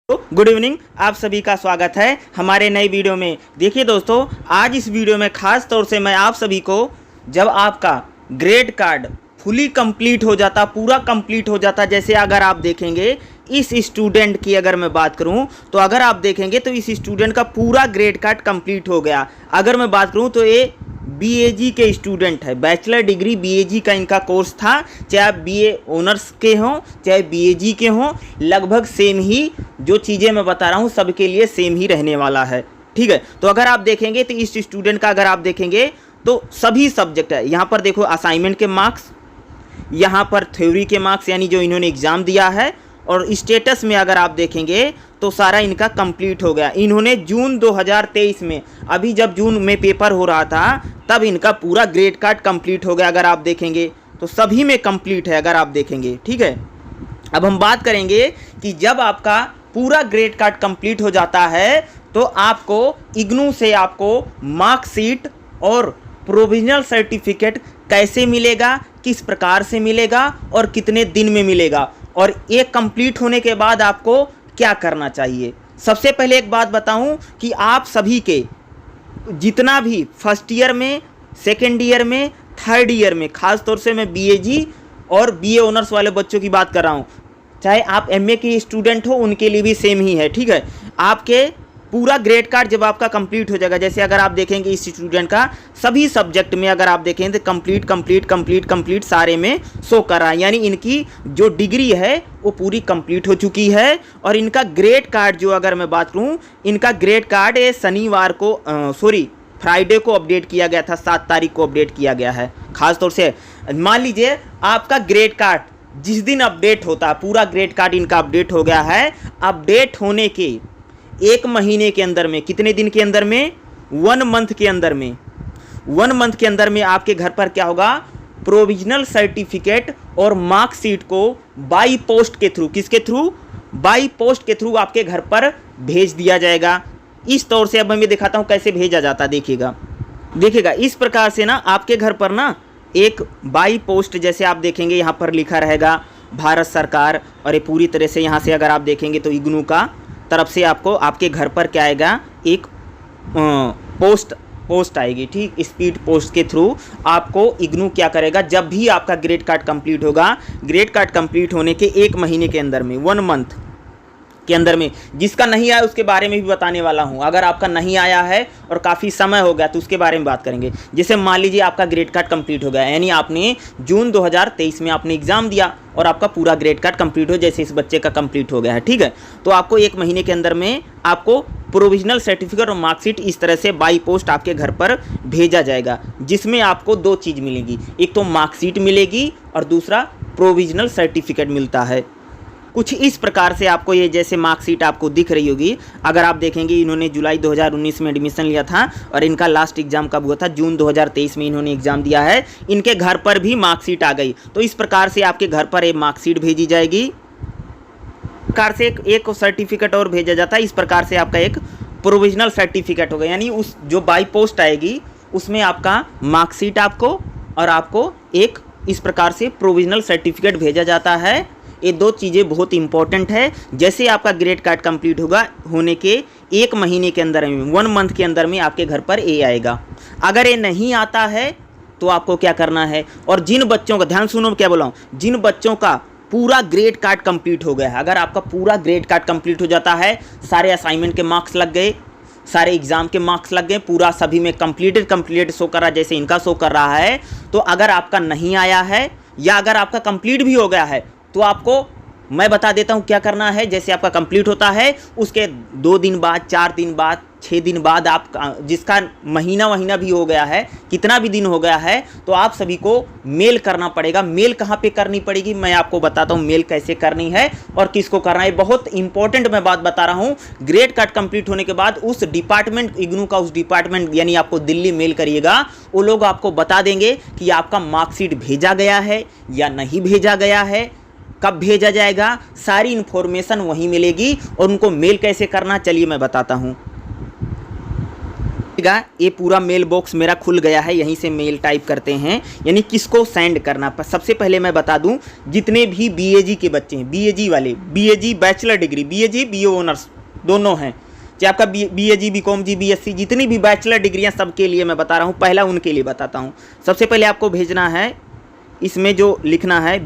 Good evening, आप सभी का स्वागत है हमारे नई वीडियो में। देखिए दोस्तों, आज इस वीडियो में खास तौर से मैं आप सभी को जब आपका ग्रेड कार्ड फुली कंप्लीट हो जाता, पूरा कंप्लीट हो जाता, जैसे अगर आप देखेंगे इस स्टूडेंट की अगर मैं बात करूं तो अगर आप देखेंगे तो इस स्टूडेंट का पूरा ग्रेड कार्ड कंप्लीट हो गया। अगर मैं बात करूं तो ये बीएजी के स्टूडेंट है, बैचलर डिग्री बीएजी का इनका कोर्स था। चाहे आप बीए ऑनर्स के हों चाहे बीएजी के हों, लगभग सेम ही जो चीज़ें मैं बता रहा हूँ सबके लिए सेम ही रहने वाला है। ठीक है, तो अगर आप देखेंगे तो इस स्टूडेंट का अगर आप देखेंगे तो सभी सब्जेक्ट है। यहाँ पर देखो असाइनमेंट के मार्क्स, यहाँ पर थ्योरी के मार्क्स यानी जो इन्होंने एग्ज़ाम दिया है, और स्टेटस में अगर आप देखेंगे तो सारा इनका कंप्लीट हो गया। इन्होंने जून 2023 में, अभी जब जून में पेपर हो रहा था तब इनका पूरा ग्रेड कार्ड कंप्लीट हो गया। अगर आप देखेंगे तो सभी में कंप्लीट है अगर आप देखेंगे। ठीक है, अब हम बात करेंगे कि जब आपका पूरा ग्रेड कार्ड कंप्लीट हो जाता है तो आपको इग्नू से आपको मार्कशीट और प्रोविजनल सर्टिफिकेट कैसे मिलेगा, किस प्रकार से मिलेगा और कितने दिन में मिलेगा, और ये कंप्लीट होने के बाद आपको क्या करना चाहिए। सबसे पहले एक बात बताऊं कि आप सभी के जितना भी फर्स्ट ईयर में, सेकेंड ईयर में, थर्ड ईयर में, खास तौर से मैं बीएजी और बीए ऑनर्स वाले बच्चों की बात कर रहा हूं, चाहे आप एमए के स्टूडेंट हो उनके लिए भी सेम ही है। ठीक है, आपके पूरा ग्रेड कार्ड जब आपका कंप्लीट हो जाएगा, जैसे अगर आप देखेंगे इस स्टूडेंट का सभी सब्जेक्ट में अगर आप देखें तो कंप्लीट सारे में शो कर रहा है, यानी इनकी जो डिग्री है वो पूरी कंप्लीट हो चुकी है। और इनका ग्रेड कार्ड जो अगर मैं बात करूं, इनका ग्रेड कार्ड शनिवार को फ्राइडे को अपडेट किया गया था, 7 तारीख को अपडेट किया गया है। खास तौर से मान लीजिए आपका ग्रेड कार्ड जिस दिन अपडेट होता है, पूरा ग्रेड कार्ड इनका अपडेट हो गया है, अपडेट होने के 1 महीने के अंदर में, कितने दिन के अंदर में, 1 मंथ के अंदर में, 1 मंथ के अंदर में आपके घर पर क्या होगा, प्रोविजनल सर्टिफिकेट और मार्कशीट को बाई पोस्ट के थ्रू, किसके थ्रू, बाई पोस्ट के थ्रू आपके घर पर भेज दिया जाएगा। इस तौर से अब मैं दिखाता हूं कैसे भेजा जाता, देखिएगा इस प्रकार से ना आपके घर पर ना एक बाई पोस्ट, जैसे आप देखेंगे यहाँ पर लिखा रहेगा भारत सरकार, और ये पूरी तरह से यहाँ से अगर आप देखेंगे तो इग्नू का तरफ से आपको आपके घर पर क्या आएगा, एक पोस्ट आएगी। ठीक, स्पीड पोस्ट के थ्रू आपको इग्नू क्या करेगा, जब भी आपका ग्रेड कार्ड कंप्लीट होगा, ग्रेड कार्ड कंप्लीट होने के 1 महीने के अंदर में, 1 मंथ के अंदर में, जिसका नहीं आया उसके बारे में भी बताने वाला हूं। अगर आपका नहीं आया है और काफ़ी समय हो गया तो उसके बारे में बात करेंगे। जैसे मान लीजिए आपका ग्रेड कार्ड कंप्लीट हो गया, यानी आपने जून 2023 में आपने एग्जाम दिया और आपका पूरा ग्रेड कार्ड कंप्लीट हो, जैसे इस बच्चे का कंप्लीट हो गया है। ठीक है, तो आपको 1 महीने के अंदर में आपको प्रोविजनल सर्टिफिकेट और मार्कशीट इस तरह से बाई पोस्ट आपके घर पर भेजा जाएगा, जिसमें आपको 2 चीज़ मिलेगी, एक तो मार्कशीट मिलेगी और दूसरा प्रोविजनल सर्टिफिकेट मिलता है। कुछ इस प्रकार से आपको ये जैसे मार्कशीट आपको दिख रही होगी। अगर आप देखेंगे इन्होंने जुलाई 2019 में एडमिशन लिया था और इनका लास्ट एग्जाम कब हुआ था, जून 2023 में इन्होंने एग्जाम दिया है। इनके घर पर भी मार्कशीट आ गई, तो इस प्रकार से आपके घर पर एक मार्कशीट भेजी जाएगी, प्रकार से एक सर्टिफिकेट और भेजा जाता है। इस प्रकार से आपका एक प्रोविजनल सर्टिफिकेट होगा, यानी उस जो बाई पोस्ट आएगी उसमें आपका मार्कशीट आपको और आपको एक इस प्रकार से प्रोविजनल सर्टिफिकेट भेजा जाता है। ये 2 चीज़ें बहुत इंपॉर्टेंट है। जैसे आपका ग्रेड कार्ड कंप्लीट होगा होने के 1 महीने के अंदर में, 1 मंथ के अंदर में आपके घर पर ये आएगा। अगर ये नहीं आता है तो आपको क्या करना है, और जिन बच्चों का, ध्यान सुनो क्या बोला हूँ, जिन बच्चों का पूरा ग्रेड कार्ड कंप्लीट हो गया है, अगर आपका पूरा ग्रेड कार्ड कंप्लीट हो जाता है, सारे असाइनमेंट के मार्क्स लग गए, सारे एग्जाम के मार्क्स लग गए, पूरा सभी में कंप्लीट शो कर रहा है, जैसे इनका शो कर रहा है, तो अगर आपका नहीं आया है या अगर आपका कंप्लीट भी हो गया है तो आपको मैं बता देता हूं क्या करना है। जैसे आपका कंप्लीट होता है उसके 2 दिन बाद, 4 दिन बाद, 6 दिन बाद, आप जिसका महीना भी हो गया है, कितना भी दिन हो गया है, तो आप सभी को मेल करना पड़ेगा। मेल कहाँ पे करनी पड़ेगी मैं आपको बताता हूँ, मेल कैसे करनी है और किसको करना है। बहुत इंपॉर्टेंट मैं बात बता रहा हूँ। ग्रेड कार्ड कंप्लीट होने के बाद उस डिपार्टमेंट, इग्नू का उस डिपार्टमेंट, यानी आपको दिल्ली मेल करिएगा, वो लोग आपको बता देंगे कि आपका मार्कशीट भेजा गया है या नहीं भेजा गया है, कब भेजा जाएगा, सारी इन्फॉर्मेशन वहीं मिलेगी। और उनको मेल कैसे करना, चलिए मैं बताता हूं। ये पूरा मेल बॉक्स मेरा खुल गया है, यहीं से मेल टाइप करते हैं, यानी किसको सेंड करना। सबसे पहले मैं बता दूं, जितने भी बीएजी के बच्चे हैं, बीएजी वाले, बीएजी बैचलर डिग्री, बीएजी बीओ ऑनर्स दोनों हैं, चाहे आपका बीएजी बीकॉम जी बीएससी, जितनी भी बैचलर डिग्रियां सबके लिए मैं बता रहा हूं। पहला उनके लिए बताता हूं। सबसे पहले आपको भेजना है, इसमें जो लिखना है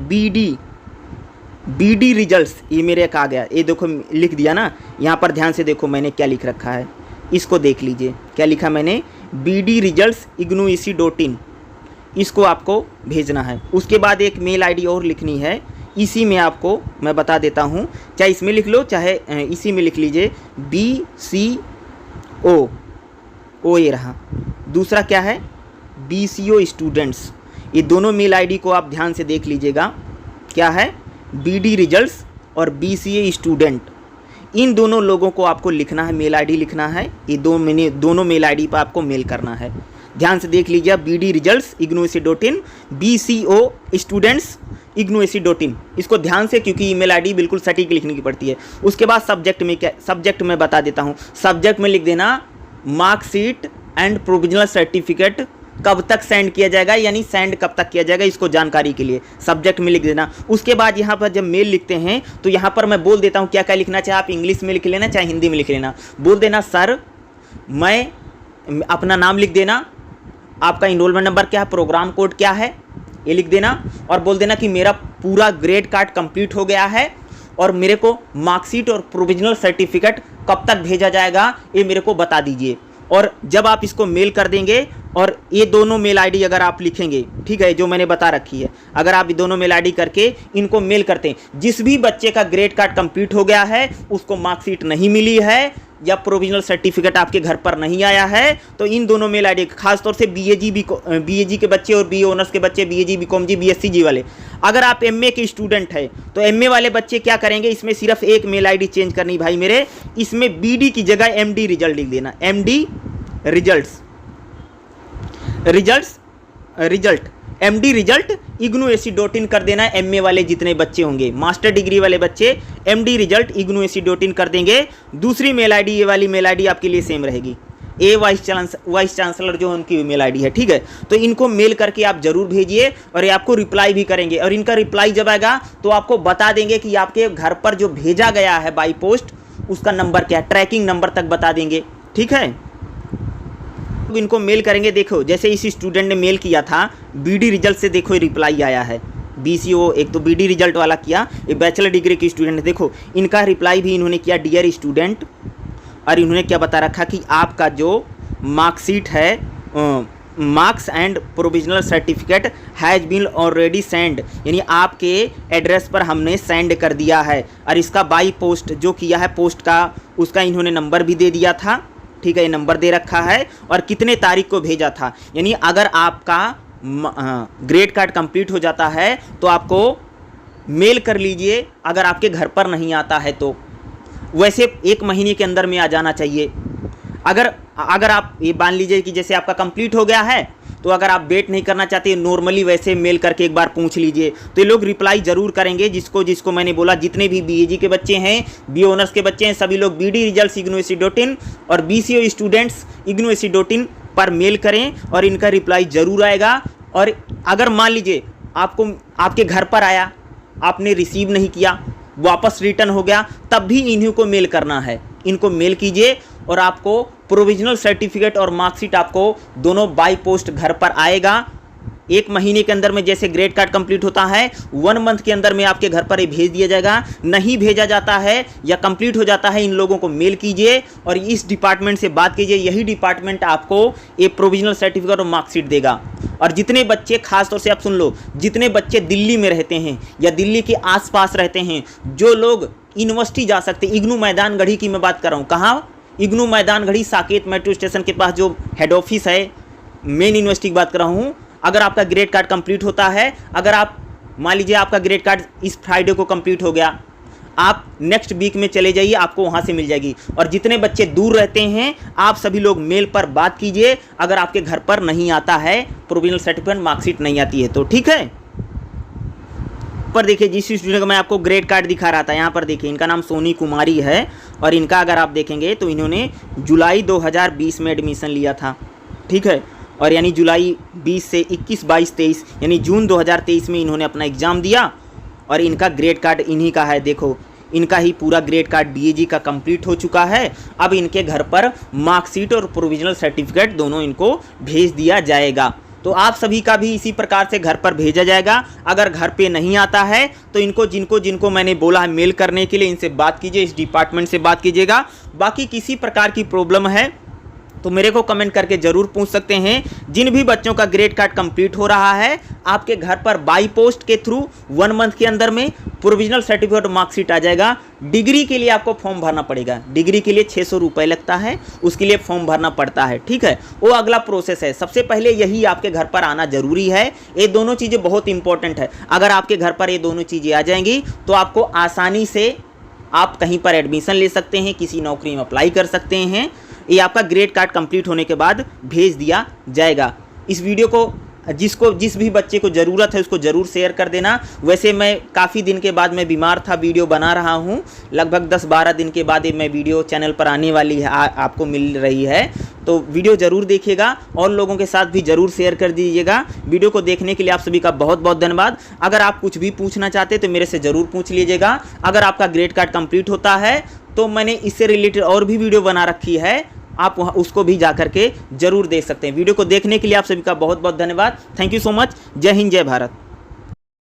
बीडी रिजल्ट्स, ये मेरे एक आ गया, ये देखो लिख दिया ना, यहाँ पर ध्यान से देखो मैंने क्या लिख रखा है, इसको देख लीजिए क्या लिखा मैंने, BD रिजल्ट्स ignou.ac.in, इसको आपको भेजना है। उसके बाद एक मेल आईडी और लिखनी है, इसी में आपको मैं बता देता हूँ, चाहे इसमें लिख लो चाहे इसी में लिख लीजिए, BCO, ये रहा। दूसरा क्या है, BCO स्टूडेंट्स। ये दोनों मेल आईडी को आप ध्यान से देख लीजिएगा, क्या है, BD रिजल्ट्स और BCA स्टूडेंट, इन दोनों लोगों को आपको लिखना है, मेल आईडी लिखना है। ये दोनों मेल आईडी पर आपको मेल करना है। ध्यान से देख लीजिए, BD results ignou.ac.in, BCO students ignou.ac.in, इसको ध्यान से, क्योंकि ईमेल आईडी बिल्कुल सटीक लिखने की पड़ती है। उसके बाद सब्जेक्ट में क्या, सब्जेक्ट में बता देता हूँ, सब्जेक्ट में लिख देना मार्कशीट एंड प्रोविजनल सर्टिफिकेट कब तक सेंड किया जाएगा, यानी सेंड कब तक किया जाएगा, इसको जानकारी के लिए सब्जेक्ट में लिख देना। उसके बाद यहाँ पर जब मेल लिखते हैं तो यहाँ पर मैं बोल देता हूँ क्या क्या लिखना, चाहे आप इंग्लिश में लिख लेना चाहे हिंदी में लिख लेना। बोल देना सर, मैं अपना नाम लिख देना, आपका इनरोलमेंट नंबर क्या है, प्रोग्राम कोड क्या है, ये लिख देना, और बोल देना कि मेरा पूरा ग्रेड कार्ड कंप्लीट हो गया है और मेरे को मार्कशीट और प्रोविजनल सर्टिफिकेट कब तक भेजा जाएगा, ये मेरे को बता दीजिए। और जब आप इसको मेल कर देंगे, और ये दोनों मेल आईडी अगर आप लिखेंगे, ठीक है, जो मैंने बता रखी है, अगर आप ये दोनों मेल आईडी करके इनको मेल करते हैं, जिस भी बच्चे का ग्रेड कार्ड कंप्लीट हो गया है, उसको मार्कशीट नहीं मिली है या प्रोविजनल सर्टिफिकेट आपके घर पर नहीं आया है, तो इन दोनों मेल आईडी, खासतौर से बीएजी के बच्चे और बीए ऑनर्स के बच्चे, बीएजी बीकॉम जी बीएससी जी वाले। अगर आप एमए के स्टूडेंट है तो एमए वाले बच्चे क्या करेंगे, इसमें सिर्फ एक मेल आईडी चेंज करनी भाई मेरे, इसमें बीडी की जगह एमडी रिजल्ट लिख देना, MD result MD result ignou.ac.in कर देना। एमए वाले जितने बच्चे होंगे, मास्टर डिग्री वाले बच्चे MD रिजल्ट ignou.ac.in कर देंगे। दूसरी मेल आईडी, ये वाली मेल आईडी आपके लिए सेम रहेगी, ए वाइस चांसलर जो उनकी मेल आईडी है, ठीक है। तो इनको मेल करके आप जरूर भेजिए, और ये आपको रिप्लाई भी करेंगे, और इनका रिप्लाई जब आएगा तो आपको बता देंगे कि आपके घर पर जो भेजा गया है बाई पोस्ट, उसका नंबर क्या है, ट्रैकिंग नंबर तक बता देंगे, ठीक है। इनको मेल करेंगे, देखो जैसे इस स्टूडेंट ने मेल किया था BD रिजल्ट से, देखो रिप्लाई आया है, BCO, एक तो BD रिजल्ट वाला किया, एक बैचलर डिग्री की स्टूडेंट, देखो इनका रिप्लाई भी इन्होंने किया, डियर स्टूडेंट, और इन्होंने क्या बता रखा कि आपका जो मार्कशीट है, marks and provisional certificate has been already send, यानी आपके एड्रेस पर हमने सेंड कर दिया है, और इसका बाई पोस्ट जो किया है पोस्ट का, उसका इन्होंने नंबर भी दे दिया था, ठीक है, ये नंबर दे रखा है, और कितने तारीख को भेजा था। यानी अगर आपका ग्रेड कार्ड कंप्लीट हो जाता है तो आपको मेल कर लीजिए, अगर आपके घर पर नहीं आता है तो वैसे 1 महीने के अंदर में आ जाना चाहिए। अगर आप ये मान लीजिए कि जैसे आपका कंप्लीट हो गया है, तो अगर आप वेट नहीं करना चाहते, नॉर्मली वैसे मेल करके एक बार पूछ लीजिए, तो ये लोग रिप्लाई जरूर करेंगे। जिसको मैंने बोला, जितने भी बीएजी के बच्चे हैं, बी ऑनर्स के बच्चे हैं, सभी लोग BD रिजल्ट्स ignou.ac.in और BCO स्टूडेंट्स ignou.ac.in पर मेल करें, और इनका रिप्लाई जरूर आएगा। और अगर मान लीजिए आपको आपके घर पर आया, आपने रिसीव नहीं किया, वापस रिटर्न हो गया, तब भी इन्हीं को मेल करना है, इनको मेल कीजिए, और आपको प्रोविजनल सर्टिफिकेट और मार्कशीट आपको दोनों बाई पोस्ट घर पर आएगा। 1 महीने के अंदर में जैसे ग्रेड कार्ड कंप्लीट होता है, 1 मंथ के अंदर में आपके घर पर ये भेज दिया जाएगा। नहीं भेजा जाता है या कंप्लीट हो जाता है, इन लोगों को मेल कीजिए और इस डिपार्टमेंट से बात कीजिए, यही डिपार्टमेंट आपको एक प्रोविजनल सर्टिफिकेट और मार्कशीट देगा। और जितने बच्चे, खास तौर से आप सुन लो, जितने बच्चे दिल्ली में रहते हैं या दिल्ली के आसपास रहते हैं, जो लोग यूनिवर्सिटी जा सकते, इग्नू मैदानगढ़ी की मैं बात कर रहा हूँ, कहाँ, इग्नू मैदानगढ़ी साकेत मेट्रो स्टेशन के पास जो हेड ऑफिस है, मेन यूनिवर्सिटी की बात कर रहा हूँ। अगर आपका ग्रेड कार्ड कंप्लीट होता है, अगर आप मान लीजिए आपका ग्रेड कार्ड इस फ्राइडे को कंप्लीट हो गया, आप नेक्स्ट वीक में चले जाइए, आपको वहाँ से मिल जाएगी। और जितने बच्चे दूर रहते हैं, आप सभी लोग मेल पर बात कीजिए, अगर आपके घर पर नहीं आता है प्रोविजनल सर्टिफिकेट, मार्कशीट नहीं आती है तो, ठीक है। पर देखिए, जिस स्टूडेंट का मैं आपको ग्रेड कार्ड दिखा रहा था, यहाँ पर देखिए इनका नाम सोनी कुमारी है, और इनका अगर आप देखेंगे तो इन्होंने जुलाई 2020 में एडमिशन लिया था, ठीक है, और यानी जुलाई 20 से 21, 22, 23 यानी जून 2023 में इन्होंने अपना एग्ज़ाम दिया और इनका ग्रेड कार्ड इन्हीं का है। देखो इनका ही पूरा ग्रेड कार्ड डीएजी का कंप्लीट हो चुका है। अब इनके घर पर मार्कशीट और प्रोविजनल सर्टिफिकेट दोनों इनको भेज दिया जाएगा। तो आप सभी का भी इसी प्रकार से घर पर भेजा जाएगा। अगर घर पे नहीं आता है तो इनको जिनको मैंने बोला है मेल करने के लिए, इनसे बात कीजिए, इस डिपार्टमेंट से बात कीजिएगा। बाकी किसी प्रकार की प्रॉब्लम है तो मेरे को कमेंट करके ज़रूर पूछ सकते हैं। जिन भी बच्चों का ग्रेड कार्ड कंप्लीट हो रहा है, आपके घर पर बाई पोस्ट के थ्रू 1 मंथ के अंदर में प्रोविजनल सर्टिफिकेट और मार्कशीट आ जाएगा। डिग्री के लिए आपको फॉर्म भरना पड़ेगा, डिग्री के लिए 600 रुपये लगता है, उसके लिए फॉर्म भरना पड़ता है, ठीक है, वो अगला प्रोसेस है। सबसे पहले यही आपके घर पर आना जरूरी है। ये दोनों चीज़ें बहुत इंपॉर्टेंट है। अगर आपके घर पर ये दोनों चीज़ें आ जाएंगी तो आपको आसानी से आप कहीं पर एडमिशन ले सकते हैं, किसी नौकरी में अप्लाई कर सकते हैं। ये आपका ग्रेड कार्ड कंप्लीट होने के बाद भेज दिया जाएगा। इस वीडियो को जिस भी बच्चे को ज़रूरत है उसको ज़रूर शेयर कर देना। वैसे मैं काफ़ी दिन के बाद मैं बीमार था, वीडियो बना रहा हूँ, लगभग 10-12 दिन के बाद ये मैं वीडियो चैनल पर आने वाली है, आपको मिल रही है। तो वीडियो ज़रूर देखिएगा और लोगों के साथ भी ज़रूर शेयर कर दीजिएगा। वीडियो को देखने के लिए आप सभी का बहुत बहुत धन्यवाद। अगर आप कुछ भी पूछना चाहते हैं तो मेरे से ज़रूर पूछ लीजिएगा। अगर आपका ग्रेड कार्ड कंप्लीट होता है तो मैंने इससे रिलेटेड और भी वीडियो बना रखी है, आप उसको भी जा करके जरूर देख सकते हैं। वीडियो को देखने के लिए आप सभी का बहुत बहुत धन्यवाद। Thank you so much. जय हिंद, जय भारत।